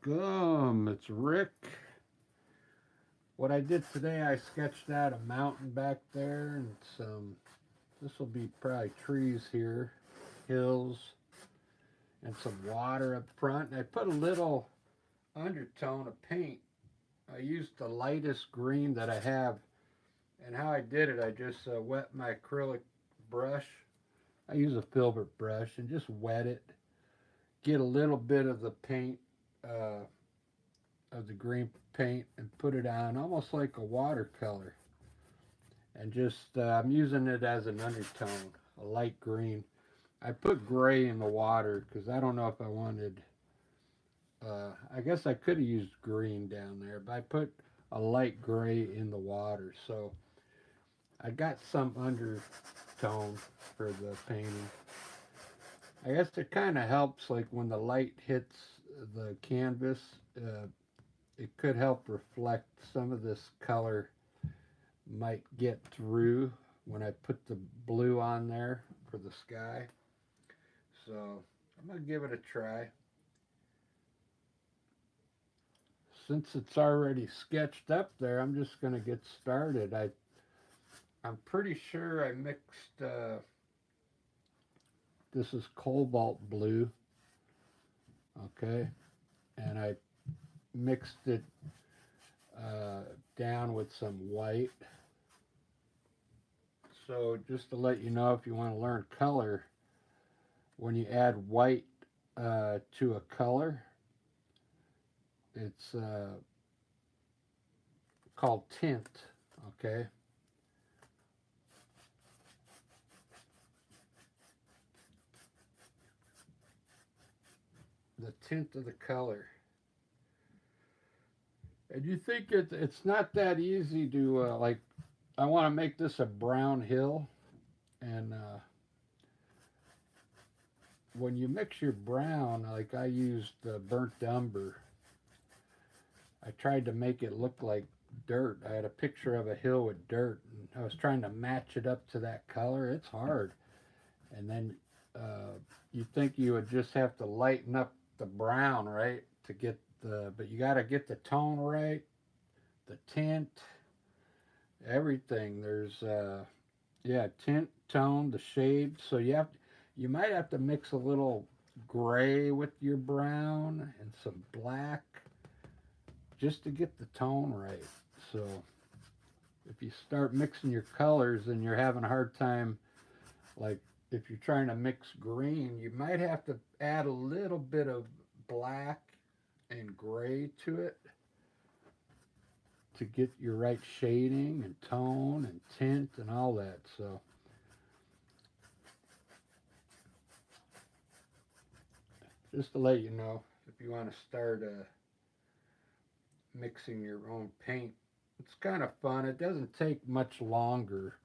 Welcome, it's Rick. What I did today, I sketched out a mountain back there and this will be probably trees here, hills, and some water up front. And I put a little undertone of paint. I used the lightest green that I have. And how I did it, I just wet my acrylic brush. I use a filbert brush and just wet it. Get a little bit of the paint uh, of the green paint and put it on almost like a watercolor, and just I'm using it as an undertone, a light green. I put gray in the water because I don't know if I wanted, I guess I could have used green down there, but I put a light gray in the water, so I got some undertone for the painting. I guess it kind of helps, like when the light hits the canvas, uh, it could help reflect some of this color might get through when I put the blue on there for the sky. So I'm going to give it a try. Since it's already sketched up there, I'm just going to get started. I'm pretty sure I mixed, this is cobalt blue, okay, and I mixed it uh, down with some white. So just to let you know, if you want to learn color, when you add white to a color, it's called tint, okay? The tint of the color. And you think it's not that easy to, like, I want to make this a brown hill, and when you mix your brown, like I used burnt umber, I tried to make it look like dirt. I had a picture of a hill with dirt, and I was trying to match it up to that color. It's hard. And then you think you would just have to lighten up the brown, right, to get but you got to get the tone right, the tint, everything. There's, yeah, tint, tone, the shade. So you might have to mix a little gray with your brown and some black just to get the tone right. So if you start mixing your colors and you're having a hard time, like if you're trying to mix green, you might have to add a little bit of black and gray to it to get your right shading and tone and tint and all that. So just to let you know, if you want to start mixing your own paint, it's kind of fun. It doesn't take much longer.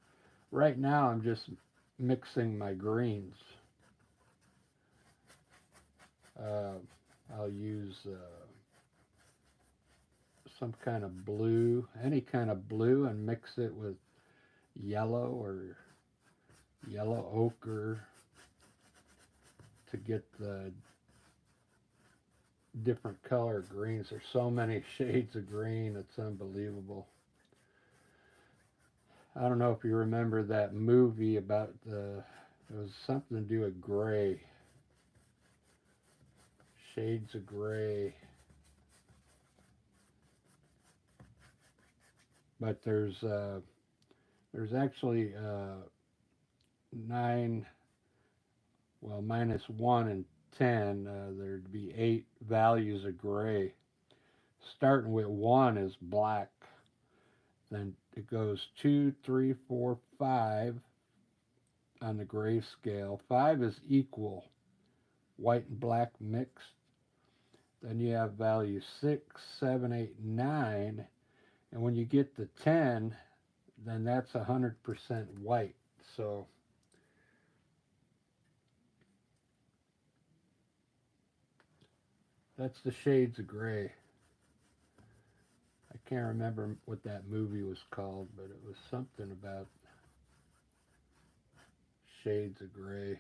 Right now I'm just mixing my greens. uh, I'll use some kind of blue, any kind of blue, and mix it with yellow or yellow ochre to get the different color greens. There's so many shades of green, it's unbelievable. I don't know if you remember that movie about it was something to do with gray, shades of gray. But there's actually nine, well, minus one and 10, there'd be 8 values of gray. Starting with 1 is black. Then it goes 2, 3, 4, 5 on the gray scale. 5 is equal, white and black mixed. Then you have values 6, 7, 8, 9. And when you get to 10, then that's 100% white. So that's the shades of gray. I can't remember what that movie was called, but it was something about shades of gray.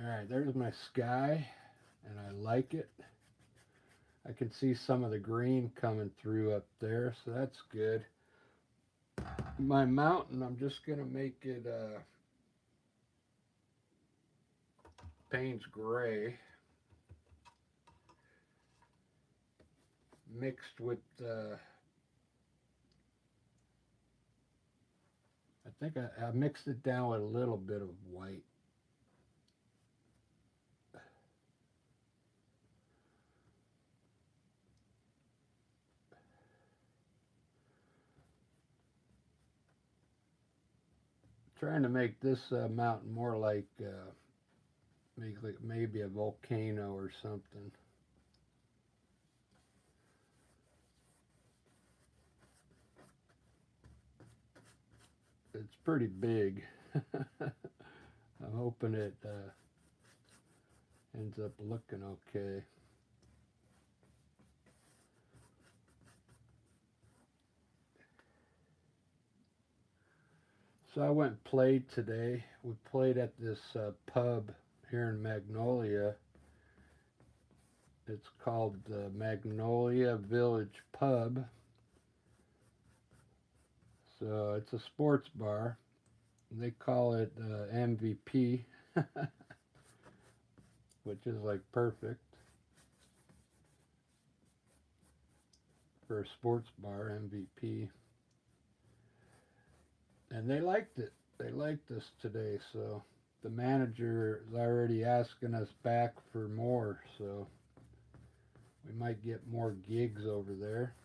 Alright, there's my sky, and I like it. I can see some of the green coming through up there, so that's good. My mountain, I'm just going to make it Payne's Gray mixed with, I think I mixed it down with a little bit of white. Trying to make this mountain more like maybe a volcano or something. It's pretty big. I'm hoping it ends up looking okay. So I went and played today. We played at this pub here in Magnolia. It's called the Magnolia Village Pub. So it's a sports bar. They call it MVP, which is like perfect for a sports bar, MVP. And they liked it. They liked us today, so the manager is already asking us back for more, so we might get more gigs over there.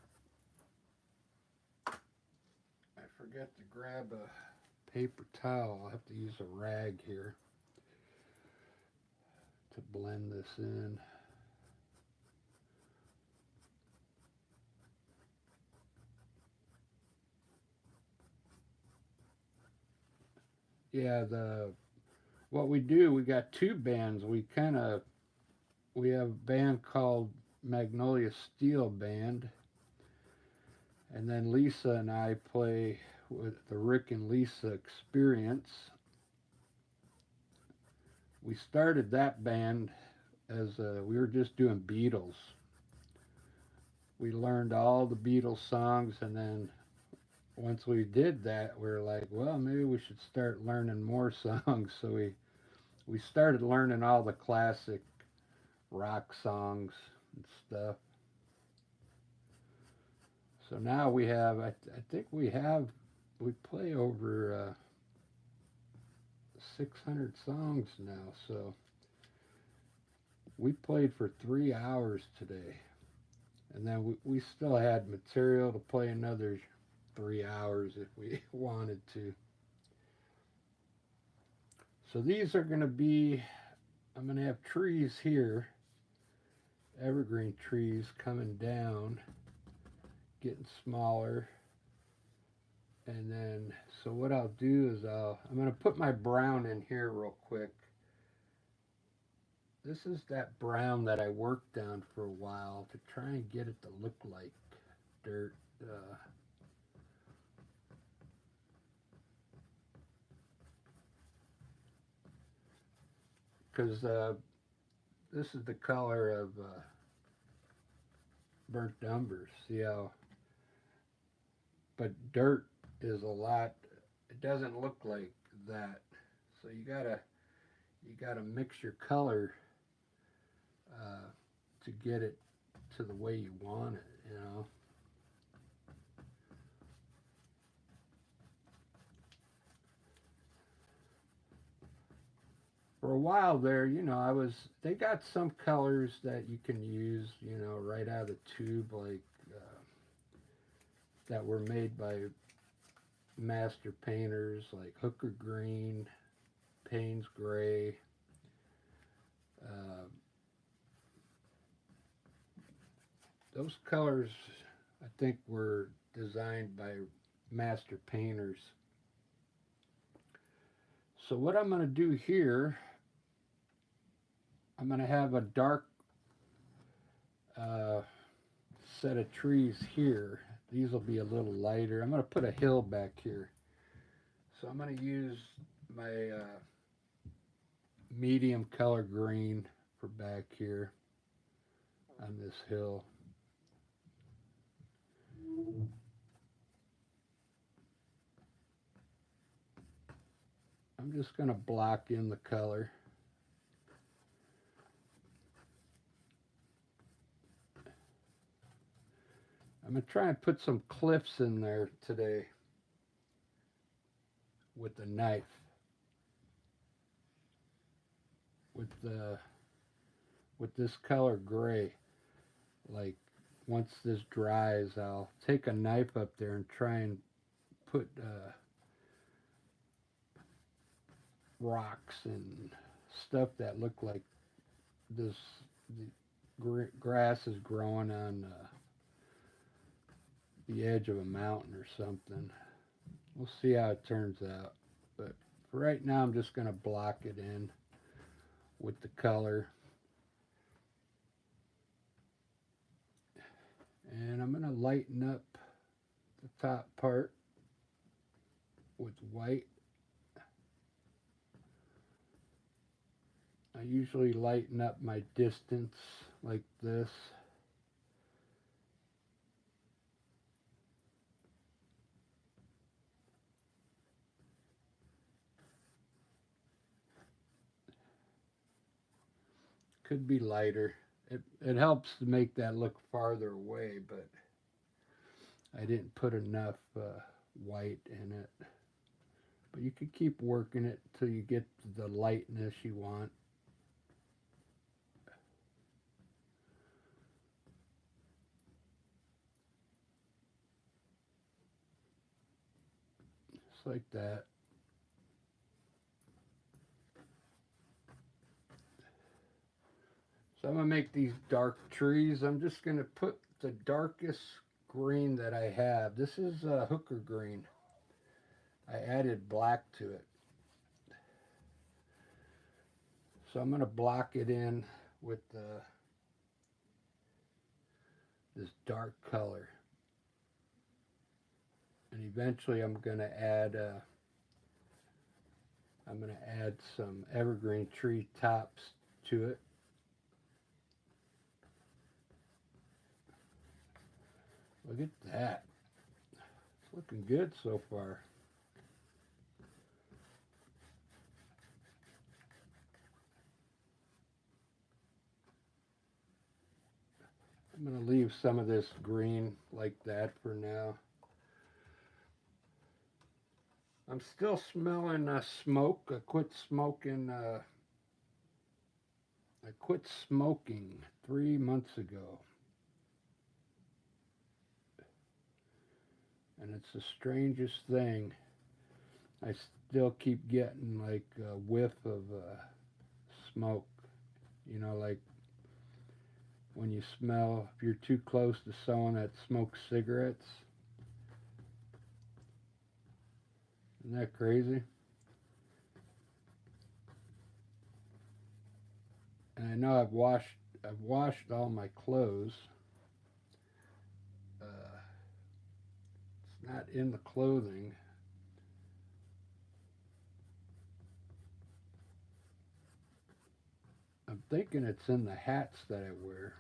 I forgot to grab a paper towel. I'll have to use a rag here to blend this in. Yeah, what we do, we got two bands. We have a band called Magnolia Steel Band, and then Lisa and I play with the Rick and Lisa Experience. We started that band as we were just doing Beatles. We learned all the Beatles songs, and then once we did that, we were like, well, maybe we should start learning more songs. So we started learning all the classic rock songs and stuff. So now we have, I think we play over 600 songs now. So we played for 3 hours today. And then we still had material to play another 3 hours if we wanted to. So these are going to be, I'm going to have trees here, evergreen trees coming down, getting smaller. And then, so what I'll do is I'm going to put my brown in here real quick. This is that brown that I worked on for a while to try and get it to look like dirt. Because this is the color of burnt umber. See how? But dirt is a lot. It doesn't look like that. So you gotta mix your color to get it to the way you want it. You know. For a while there, they got some colors that you can use, right out of the tube, like that were made by master painters, like Hooker Green, Payne's Gray. Uh, those colors, I think, were designed by master painters. So what I'm going to do here, I'm going to have a dark set of trees here. These will be a little lighter. I'm going to put a hill back here. So I'm going to use my medium color green for back here on this hill. I'm just going to block in the color. I'm going to try and put some cliffs in there today with the knife. With this color gray. Like once this dries, I'll take a knife up there and try and put rocks and stuff that look like this the grass is growing on the edge of a mountain or something. We'll see how it turns out. But for right now, I'm just going to block it in with the color. And I'm going to lighten up the top part with white. I usually lighten up my distance like this. Could be lighter. It helps to make that look farther away, but I didn't put enough white in it. But you could keep working it till you get the lightness you want. Just like that. So I'm going to make these dark trees. I'm just going to put the darkest green that I have. This is hooker green. I added black to it. So I'm going to block it in with this dark color. And eventually I'm going to add some evergreen tree tops to it. Look at that. It's looking good so far. I'm going to leave some of this green like that for now. I'm still smelling smoke. I quit smoking 3 months ago. And it's the strangest thing. I still keep getting like a whiff of smoke. You know, like when you smell, if you're too close to someone that smokes cigarettes. Isn't that crazy? And I know I've washed all my clothes. It's not in the clothing. I'm thinking it's in the hats that I wear.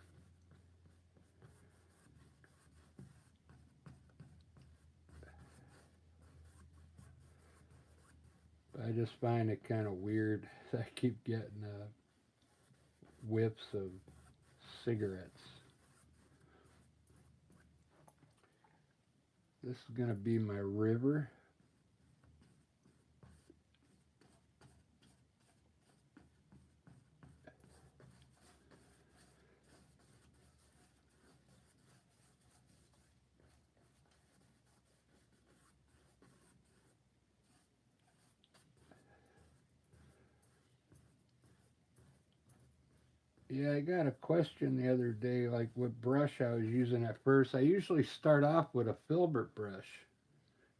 But I just find it kind of weird. I keep getting whiffs of cigarettes. This is going to be my river. Yeah, I got a question the other day, like what brush I was using at first. I usually start off with a filbert brush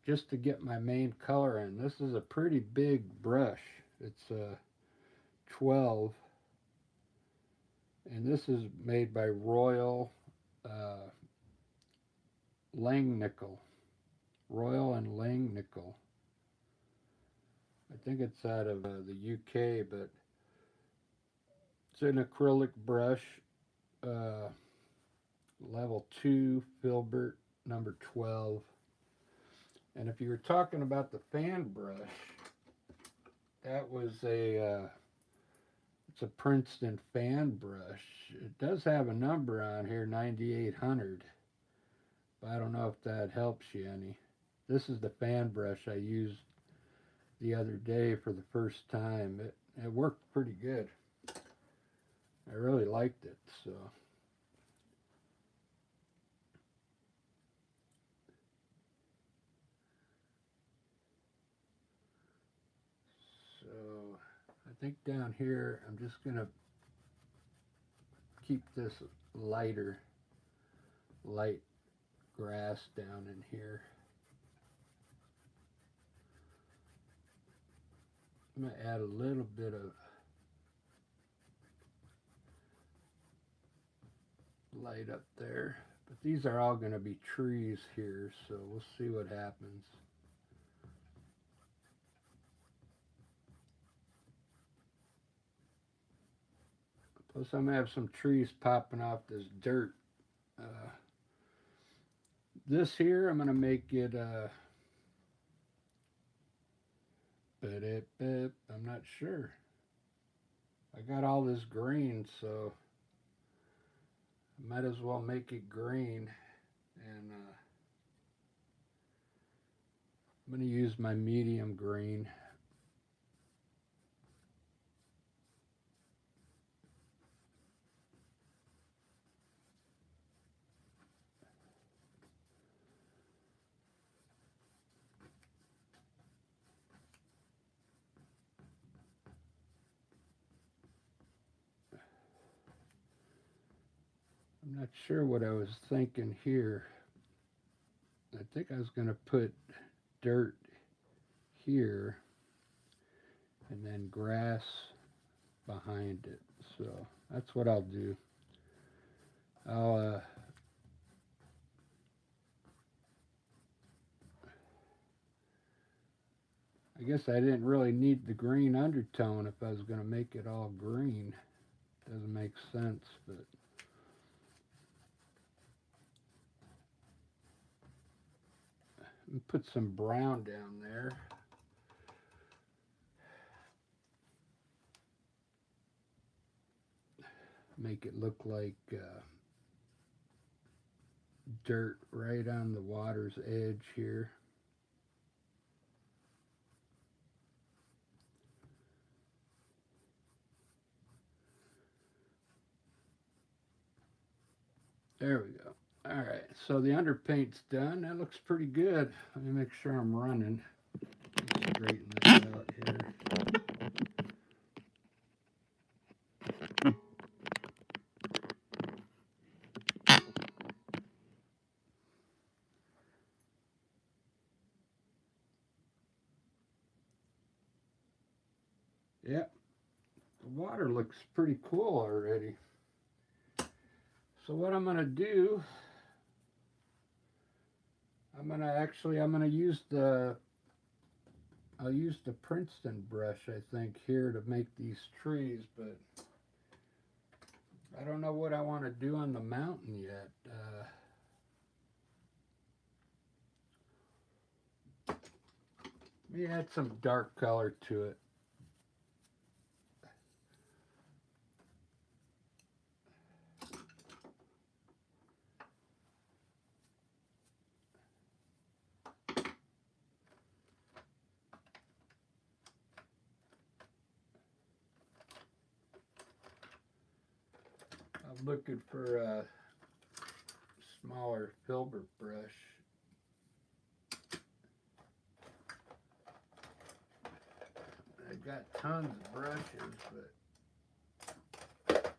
just to get my main color in. This is a pretty big brush. It's a 12, and this is made by Royal Langnickel. Royal and Langnickel. I think it's out of the UK, but It's an acrylic brush, uh, level 2, filbert number 12. And if you were talking about the fan brush, that was it's a Princeton fan brush. It does have a number on here, 9800. But I don't know if that helps you any. This is the fan brush I used the other day for the first time. It worked pretty good. I really liked it. So I think down here I'm just gonna keep this light grass down in here. I'm gonna add a little bit of light up there, but these are all going to be trees here, so we'll see what happens. Plus I'm going to have some trees popping off this dirt. This here I'm going to make it I'm not sure. I got all this green, so I might as well make it green. And I'm going to use my medium green. I'm not sure what I was thinking here. I think I was going to put dirt here and then grass behind it. So that's what I'll do. I guess I didn't really need the green undertone if I was going to make it all green. Doesn't make sense, but put some brown down there. Make it look like dirt right on the water's edge here. There we go. All right, so the underpaint's done. That looks pretty good. Let me make sure I'm running. Straighten this out here. Yeah, the water looks pretty cool already. So what I'm going to do, I'm going to use I'll use the Princeton brush, I think, here to make these trees, but I don't know what I want to do on the mountain yet. Let me add some dark color to it. I'm looking for a smaller filbert brush. I've got tons of brushes, but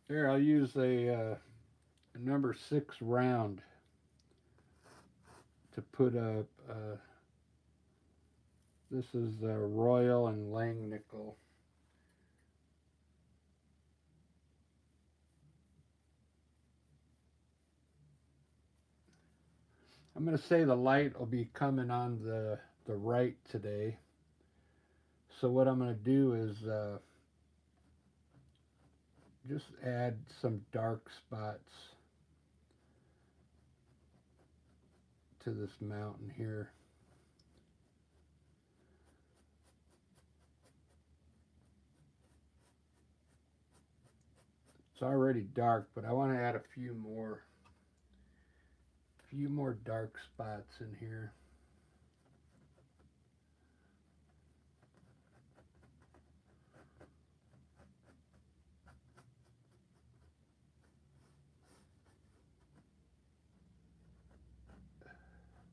here I'll use a number 6 round to put up. This is Royal and Langnickel. I'm going to say the light will be coming on the the right today. So what I'm going to do is just add some dark spots to this mountain here. It's already dark, but I want to add a few more dark spots in here.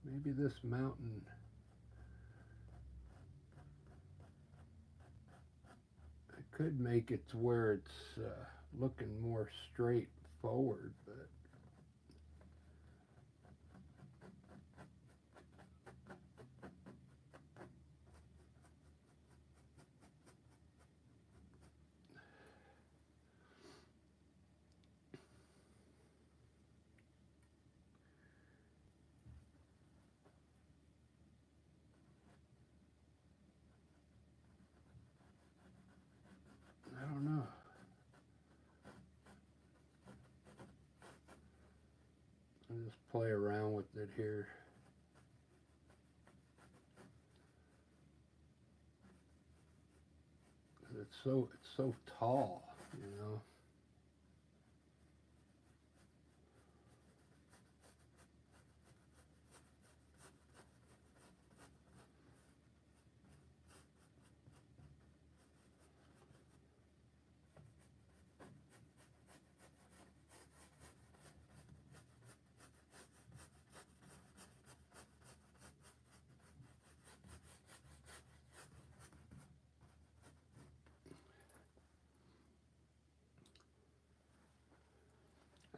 Maybe this mountain, I could make it to where it's looking more straight forward, but I don't know. I'll just play around with it here. It's so tall, you know.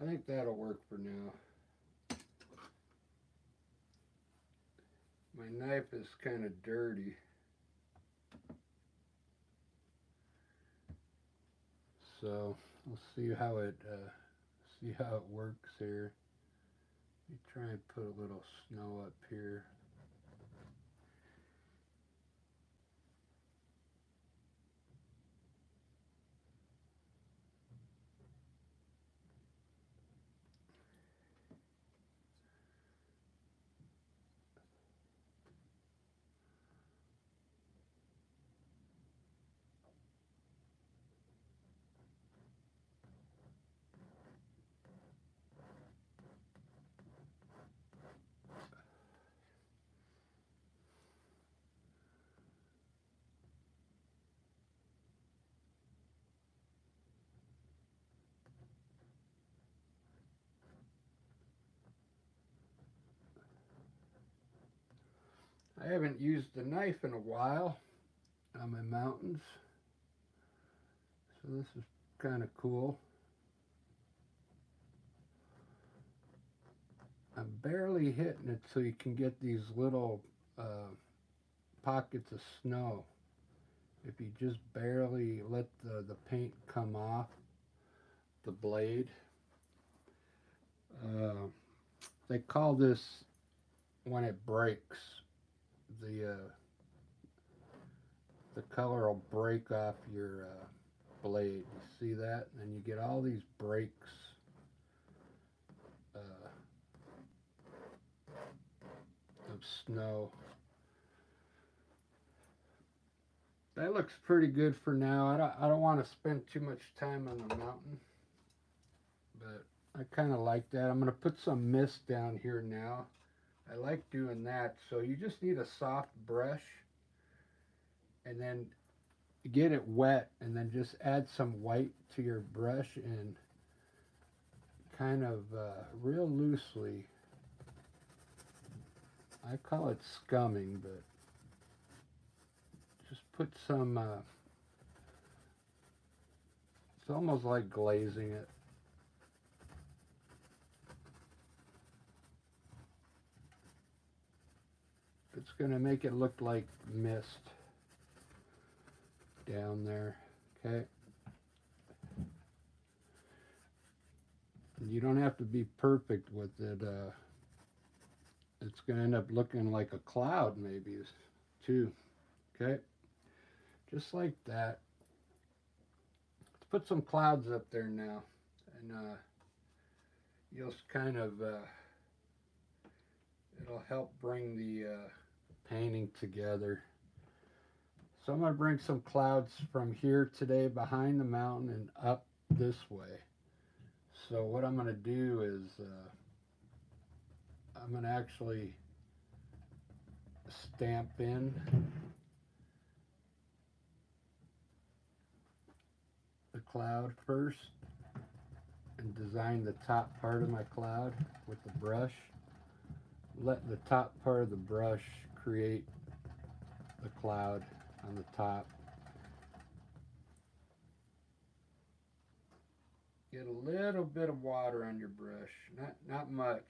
I think that'll work for now. My knife is kind of dirty. So we'll see how it works here. Let me try and put a little snow up here. I haven't used the knife in a while on my mountains, so this is kind of cool. I'm barely hitting it so you can get these little pockets of snow. If you just barely let the paint come off the blade. They call this when it breaks. The color will break off your blade. You see that? And you get all these breaks of snow. That looks pretty good for now. I don't want to spend too much time on the mountain, but I kind of like that. I'm going to put some mist down here now. I like doing that. So you just need a soft brush and then get it wet and then just add some white to your brush and kind of real loosely. I call it scumming, but just put some, it's almost like glazing it. It's going to make it look like mist down there, okay? You don't have to be perfect with it. It's going to end up looking like a cloud maybe too. Okay, just like that. Let's put some clouds up there now, and you'll kind of it'll help bring the painting together. So I'm going to bring some clouds from here today behind the mountain and up this way. So what I'm going to do is I'm going to actually stamp in the cloud first and design the top part of my cloud with the brush. Let the top part of the brush create the cloud on the top. Get a little bit of water on your brush, not much,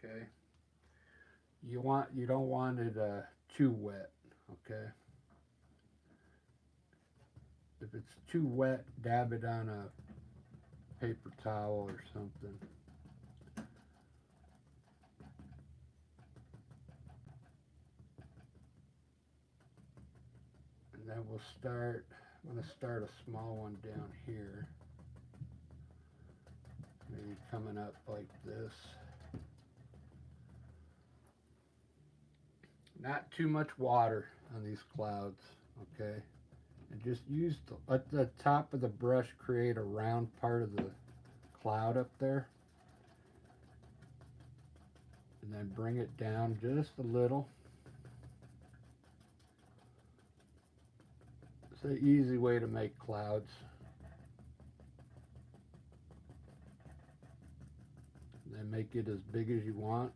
okay? You don't want it too wet, okay? If it's too wet, dab it on a paper towel or something. And then we'll start, I'm going to start a small one down here. Maybe coming up like this. Not too much water on these clouds, okay? And just let the top of the brush create a round part of the cloud up there. And then bring it down just a little. It's an easy way to make clouds. And then make it as big as you want.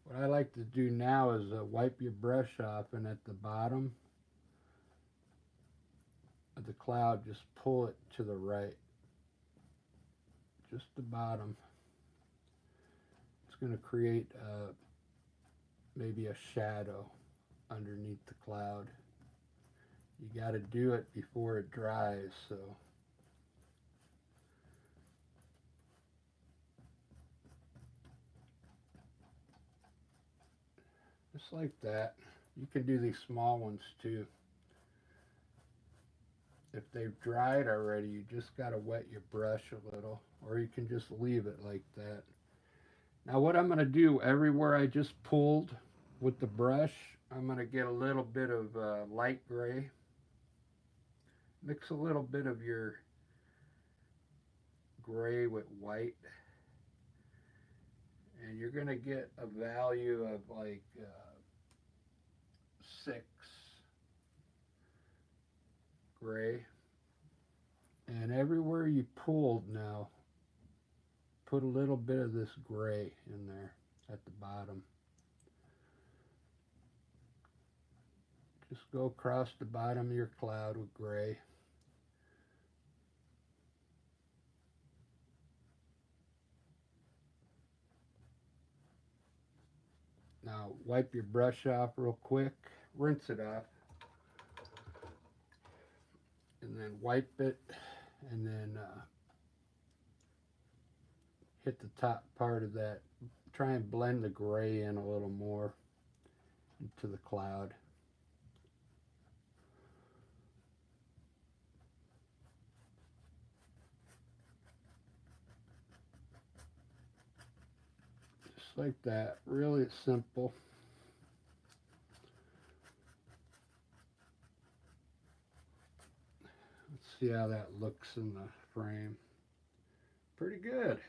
What I like to do now is wipe your brush off, and at the bottom of the cloud, just pull it to the right. Just the bottom. It's going to create maybe a shadow underneath the cloud. You got to do it before it dries, so. Just like that. You can do these small ones too. If they've dried already, you just got to wet your brush a little, or you can just leave it like that. Now what I'm going to do, everywhere I just pulled with the brush, I'm going to get a little bit of light gray. Mix a little bit of your gray with white. And you're going to get a value of like 6 gray. And everywhere you pulled now, put a little bit of this gray in there at the bottom. Just go across the bottom of your cloud with gray. Now wipe your brush off real quick, rinse it off, and then wipe it, and then hit the top part of that. Try and blend the gray in a little more into the cloud. Just like that, really simple. Let's see how that looks in the frame. Pretty good.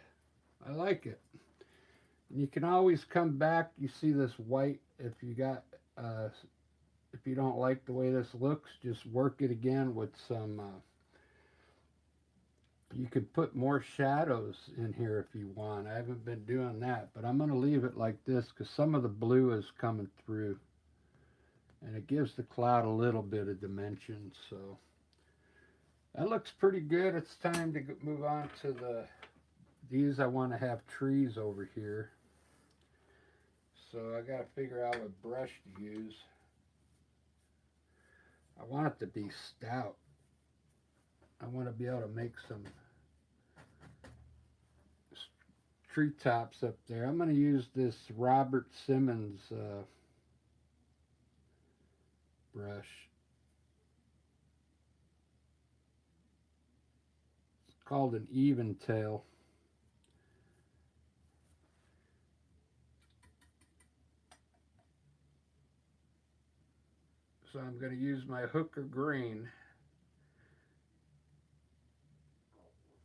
I like it. And you can always come back. You see this white. If you don't like the way this looks, just work it again with some. You could put more shadows in here if you want. I haven't been doing that, but I'm going to leave it like this because some of the blue is coming through, and it gives the cloud a little bit of dimension. So that looks pretty good. It's time to move on to these. I want to have trees over here. So I got to figure out what brush to use. I want it to be stout. I want to be able to make some treetops up there. I'm going to use this Robert Simmons brush. It's called an even tail. So I'm going to use my Hooker Green,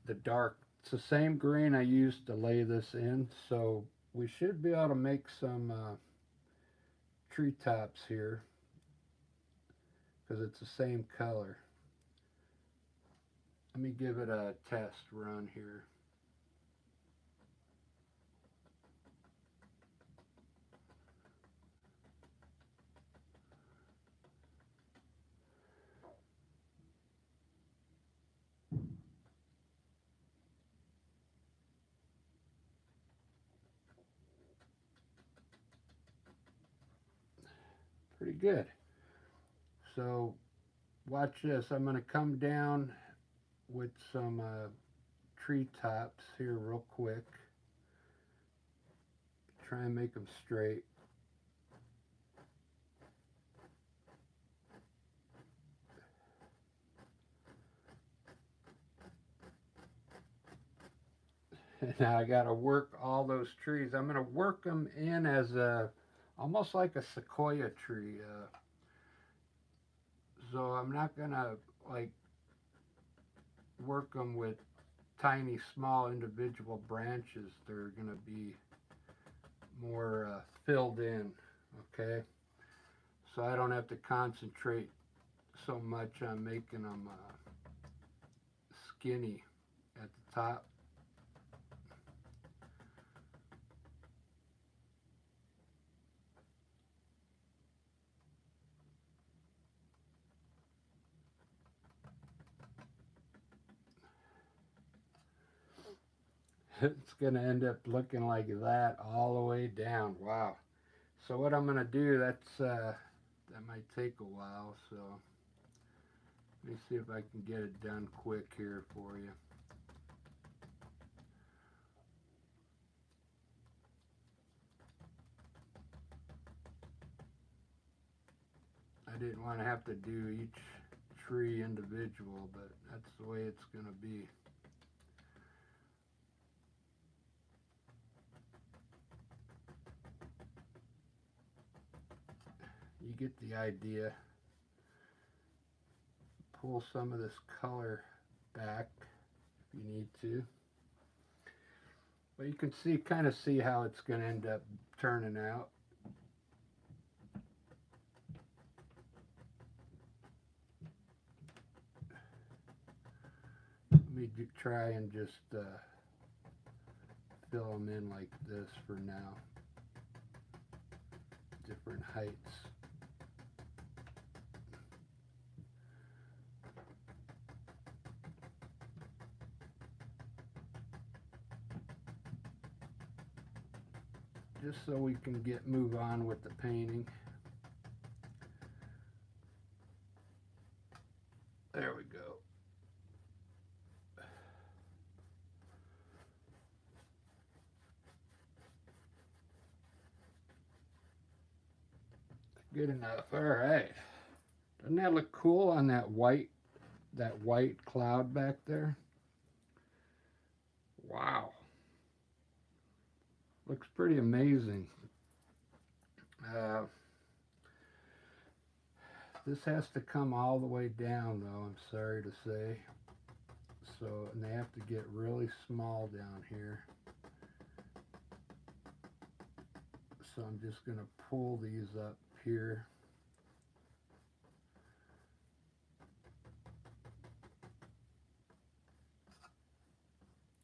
the dark. It's the same green I used to lay this in, so we should be able to make some treetops here because it's the same color. Let me give it a test run here. Pretty good. So watch this. I'm going to come down with some tree tops here real quick. Try and make them straight. And now I got to work all those trees. I'm going to work them in as almost like a sequoia tree. So I'm not going to like work them with tiny small individual branches. They're going to be more filled in, okay? So I don't have to concentrate so much on making them skinny at the top. It's going to end up looking like that all the way down. Wow. So what I'm going to do, that might take a while, so let me see if I can get it done quick here for you. I didn't want to have to do each tree individual, but that's the way it's going to be. You get the idea. Pull some of this color back if you need to. But you can see, kind of see how it's going to end up turning out. Let me try and just fill them in like this for now. Different heights. Just so we can move on with the painting. There we go. Good enough. All right. Doesn't that look cool on that white cloud back there? Wow. Looks pretty amazing. This has to come all the way down, though, I'm sorry to say. So, and they have to get really small down here. So I'm just going to pull these up here.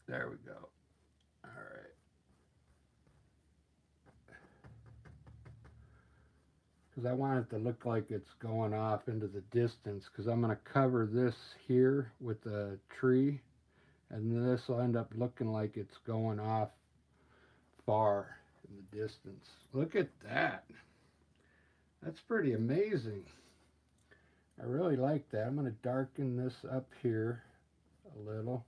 There we go. All right. Because I want it to look like it's going off into the distance, because I'm going to cover this here with a tree, and this will end up looking like it's going off far in the distance. Look at that. That's pretty amazing. I really like that. I'm going to darken this up here a little.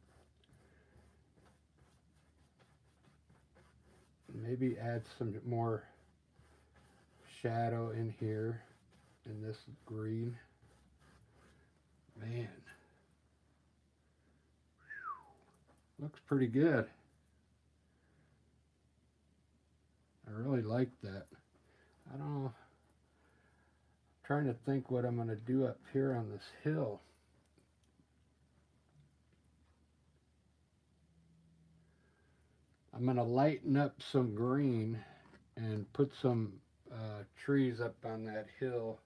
Maybe add some more shadow in here in this green. Man, looks pretty good. I really like that. I don't know. I'm trying to think what I'm going to do up here on this hill. I'm going to lighten up some green and put some trees up on that hill.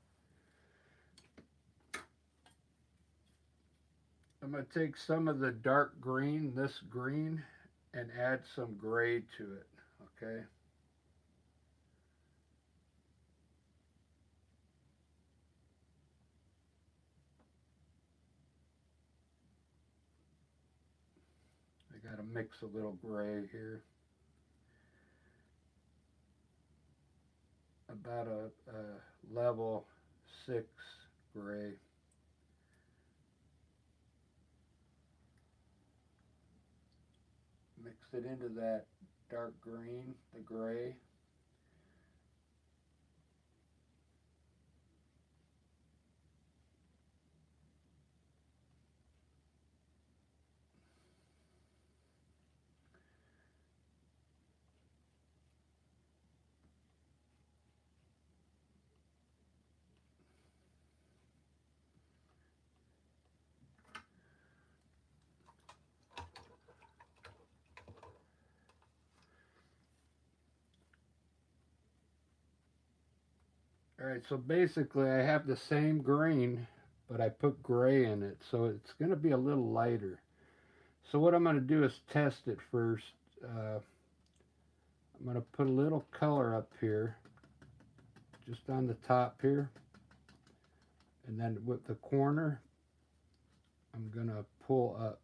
I'm going to take some of the dark green, this green, and add some gray to it, okay? I got to mix a little gray here. About a level 6 gray. Mix it into that dark green, the gray. Alright, so basically I have the same green, but I put gray in it, so it's going to be a little lighter. So what I'm going to do is test it first. I'm going to put a little color up here, just on the top here, and then with the corner, I'm going to pull up.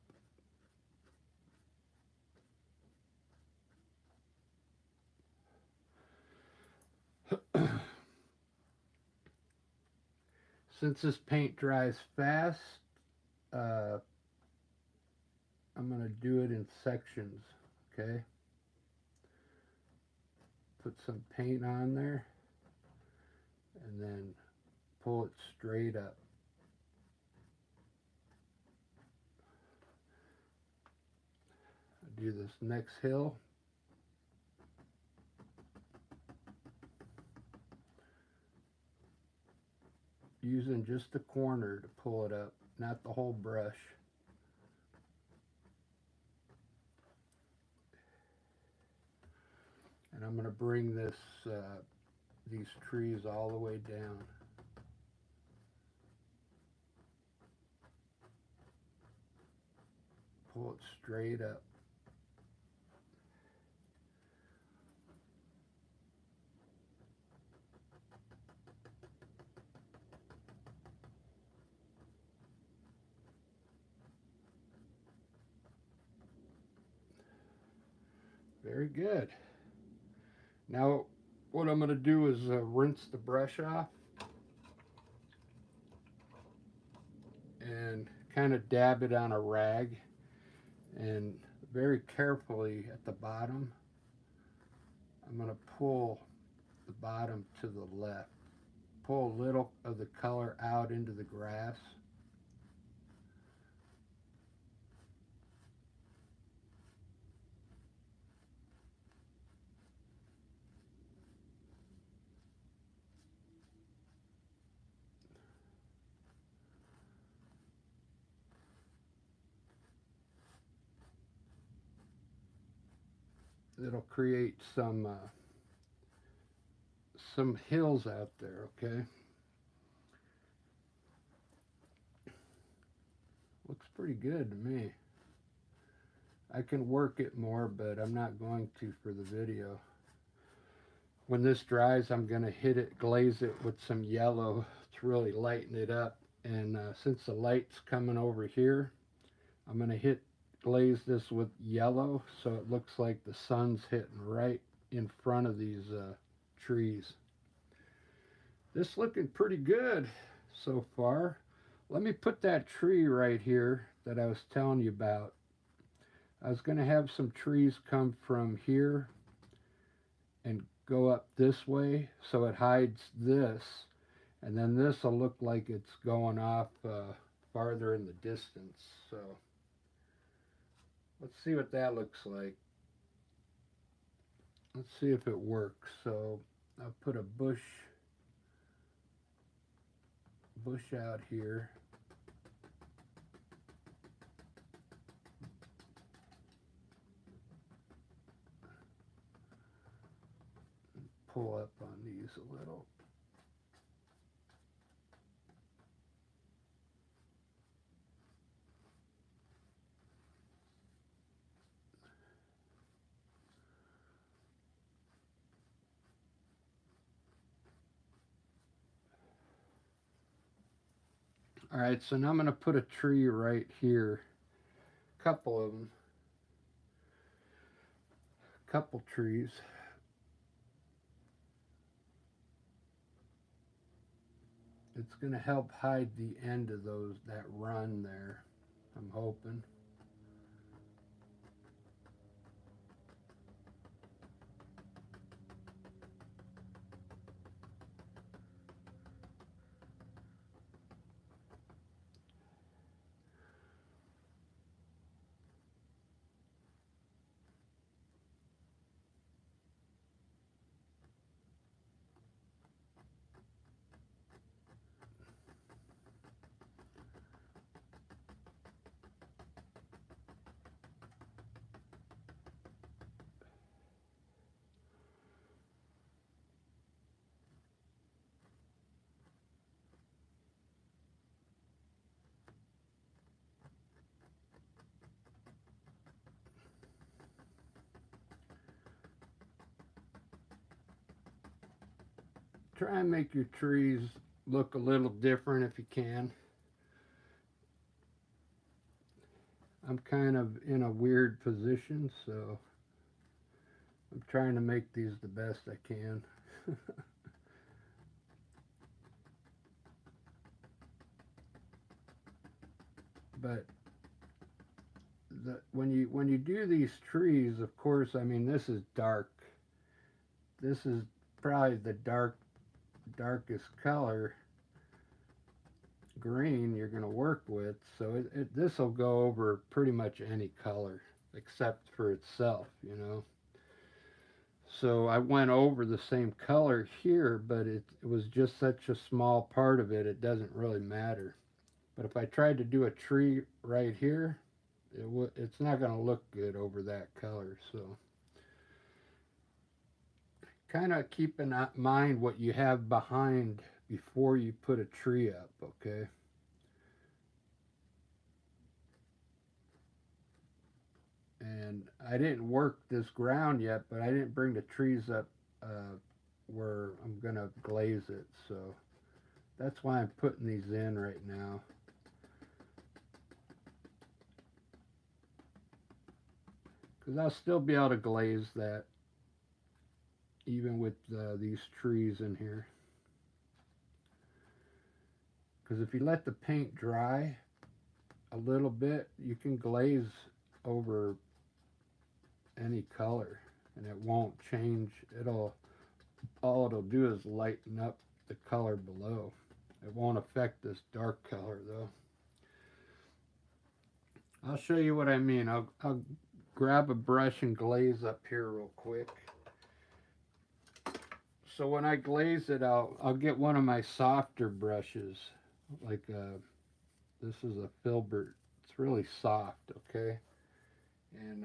Since this paint dries fast, I'm going to do it in sections, okay? Put some paint on there, and then pull it straight up. I'll do this next hill. Using just the corner to pull it up, not the whole brush. And I'm going to bring this, these trees all the way down. Pull it straight up. Very good. Now what I'm going to do is rinse the brush off and kind of dab it on a rag, and very carefully at the bottom I'm going to pull the bottom to the left. Pull a little of the color out into the grass. It'll create some hills out there, okay? Looks pretty good to me. I can work it more, but I'm not going to for the video. When this dries, I'm going to hit it, glaze it with some yellow to really lighten it up. And since the light's coming over here, I'm going to glaze this with yellow so it looks like the sun's hitting right in front of these trees. This looking pretty good so far. Let me put that tree right here that I was telling you about. I was going to have some trees come from here and go up this way so it hides this, and then this will look like it's going off farther in the distance. So let's see what that looks like. Let's see if it works. So I'll put a bush out here. Pull up on these a little. All right, so now I'm going to put a tree right here. Couple of them. Couple trees. It's going to help hide the end of that run there, I'm hoping. Try and make your trees look a little different if you can. I'm kind of in a weird position, so I'm trying to make these the best I can. But when you do these trees, of course, I mean, this is dark. This is probably the darkest color green you're going to work with, so this will go over pretty much any color except for itself, you know. So I went over the same color here, but it was just such a small part of it, it doesn't really matter. But if I tried to do a tree right here, it's not going to look good over that color. So kind of keep in mind what you have behind before you put a tree up, okay? And I didn't work this ground yet, but I didn't bring the trees up where I'm going to glaze it. So that's why I'm putting these in right now. Because I'll still be able to glaze that even with these trees in here. Because if you let the paint dry a little bit, you can glaze over any color and it won't change. All it'll do is lighten up the color below. It won't affect this dark color though. I'll show you what I mean. I'll grab a brush and glaze up here real quick. So when I glaze it, I'll get one of my softer brushes, like this is a filbert. It's really soft, okay? And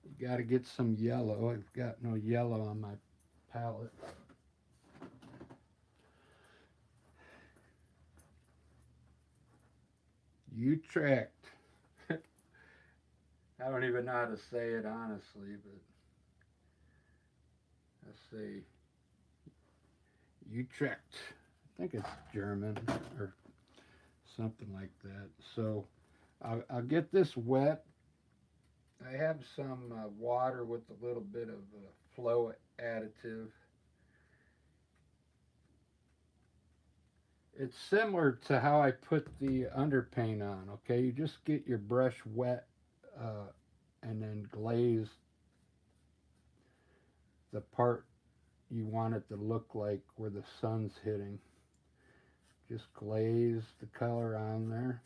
you got to get some yellow. I've got no yellow on my palette. Utrecht. I don't even know how to say it honestly, but let's say Utrecht. I think it's German or something like that. So I'll get this wet. I have some water with a little bit of flow additive. It's similar to how I put the underpaint on, okay? You just get your brush wet uh, and then glaze the part you want it to look like where the sun's hitting. Just glaze the color on there.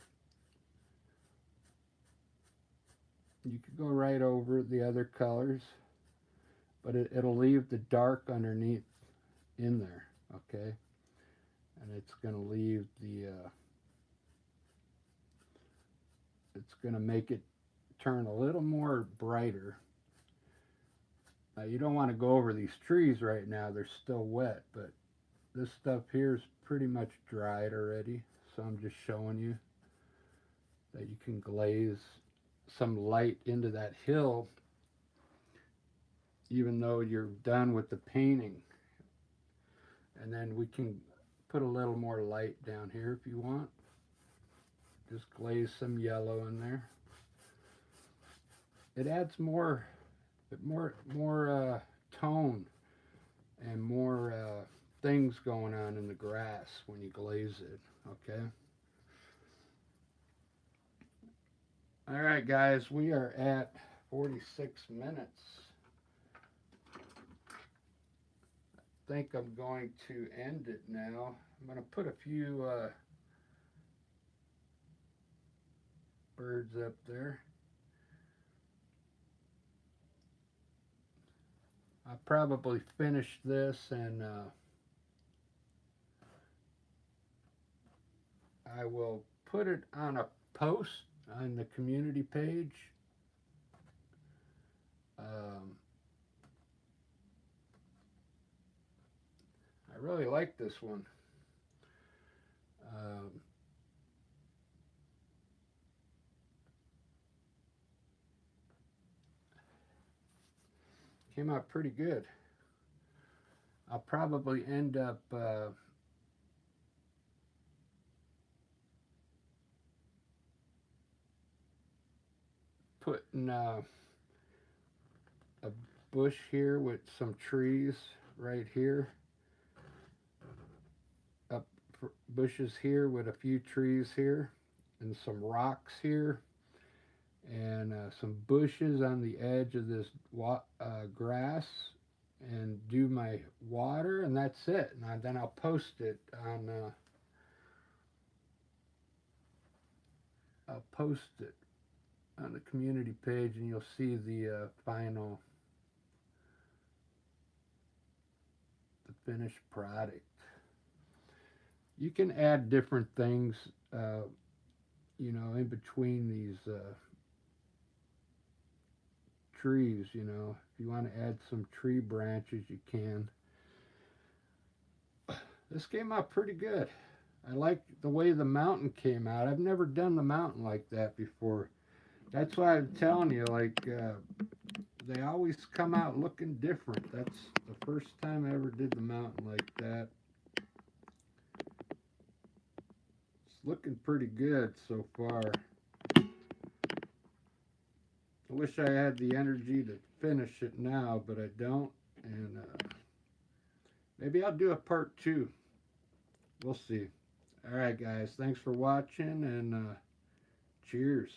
You could go right over the other colors, but it'll leave the dark underneath in there, okay? And it's going to leave it's going to make it turn a little more brighter. Now you don't want to go over these trees right now, they're still wet, but this stuff here is pretty much dried already, so I'm just showing you that you can glaze some light into that hill even though you're done with the painting. And then we can put a little more light down here if you want. Just glaze some yellow in there. It adds more tone and more things going on in the grass when you glaze it, okay? All right, guys, we are at 46 minutes. I think I'm going to end it now. I'm going to put a few birds up there. I'll probably finish this and I will put it on a post on the community page. I really like this one. Came out pretty good. I'll probably end up putting a bush here with some trees right here. Bushes here with a few trees here and some rocks here and some bushes on the edge of this grass, and do my water, and that's it. And then I'll post it on the community page, and you'll see the final, the finished product. You can add different things, in between these trees, If you want to add some tree branches, you can. This came out pretty good. I like the way the mountain came out. I've never done the mountain like that before. That's why I'm telling you, they always come out looking different. That's the first time I ever did the mountain like that. Looking pretty good so far. I wish I had the energy to finish it now, but I don't. And maybe I'll do a part 2. We'll see. All right, guys. Thanks for watching, and cheers.